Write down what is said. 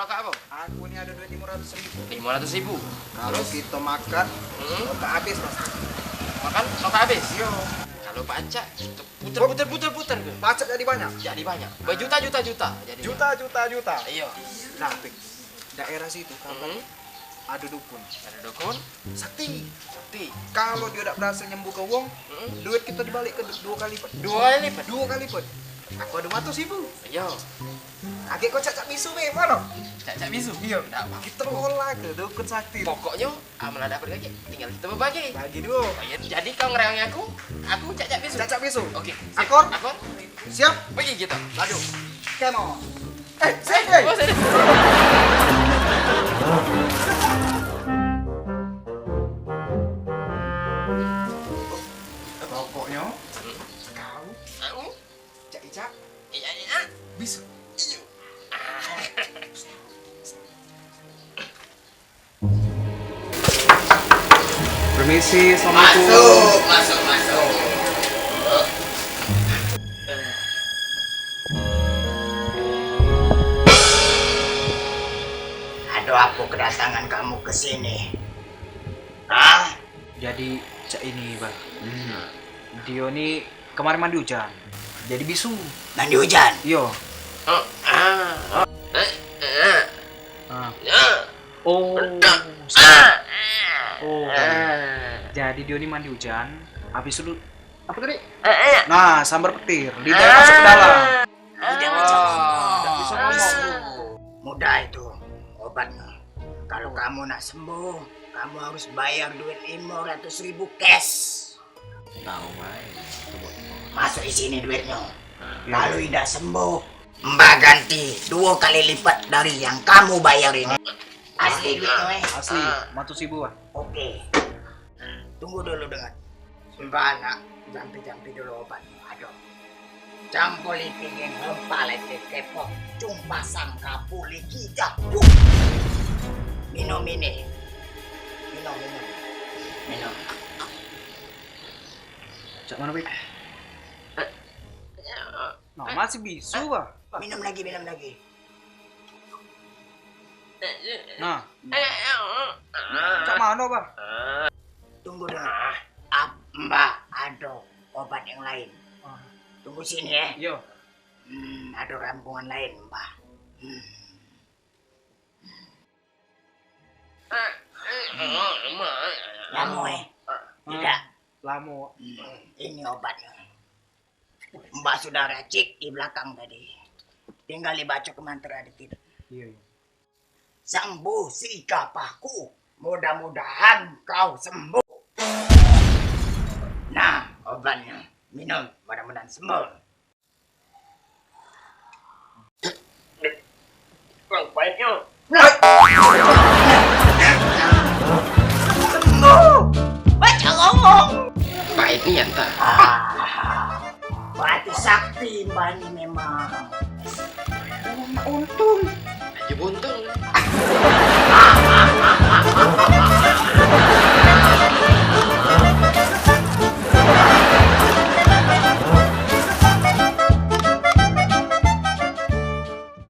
Kak apa? Aku ini ada duit 500.000. 500.000. Kalau kita makan, tak habis pasti. Makan nggak habis. Yo, Kalau pacak puter. pacak jadi banyak. Jadi banyak. Berjuta-juta jadi. Juta. Iya. Nah, Pik, daerah situ kan ada dukun. Ada dukun. Sakti. Sakti. Kalau dia tidak berhasil nyembuh ke wong, duit kita dibalik ke 2 kali lipat. 2 kali lipat. 2 kali lipat. Aku ada 100.000. Iya. Agak kau cak bisu me, mana? Cak bisu. Iya. Nggak apa. Kita olah ke dukun sakti. Pokoknya amal ada pergi. Tinggal kita berbagi. Bagi dulu. Jadi kau ngereangi aku cak bisu. Cak bisu. Oke. Akor? Akor. Siap? Pergi kita. Aduh. Come on. Saya. Oh, saya. Pokoknya kau Aku. cak icak Iya. bisu. Iya. Permisi, assalamualaikum. Masuk. Ada apa kedatangan kamu ke sini? Hah? Jadi cak ini, Bang. Dio ini kemarin mandi hujan. Jadi bisu. Mandi hujan? Iya. Ah. Oh. Oh. Jadi Dio ini mandi hujan. Habis itu apa tadi? Nah, sambar petir. Lidah masuk ke dalam. Tidak bisa ngomong. Tidak bisa ngomong. Mudah itu obatnya. Kalau kamu nak sembuh, kamu harus bayar duit 500.000 cash. Tahu main. Masuk di sini duitnya. Kalau tidak sembuh, Mbak ganti 2 kali lipat dari yang kamu bayar ini. Asli duitnya, Asli, 100.000, Bang. Oke. Tunggu dulu dengan Mbak nak jampi dulu obatnya. Aduh. Campoli pingin hempal itu kepok. Cumpa sangka puli kita. Minum ini. Minum. Cak mana, Bang? Nah, masih bisu, Bang. Minum lagi. Nah. Cak mana, Bang? Tunggu dulu. Mbak, ada obat yang lain. Tunggu sini ya. Yo. Ada rampungan lain, Mbak. Lamo Tidak. Lamo. Ini obatnya. Mbak sudah racik di belakang tadi. Tinggal dibaca ke mantra dikit. Iya. Sembuh si kapahku. Mudah-mudahan kau sembuh. Nah, obatnya. Minum. Mudah-mudahan sembuh. Kurang baiknya. Sembuh. Baca ngomong. Baiknya entah. Berarti sakti mbak ini memang. Untung. Aja buntung.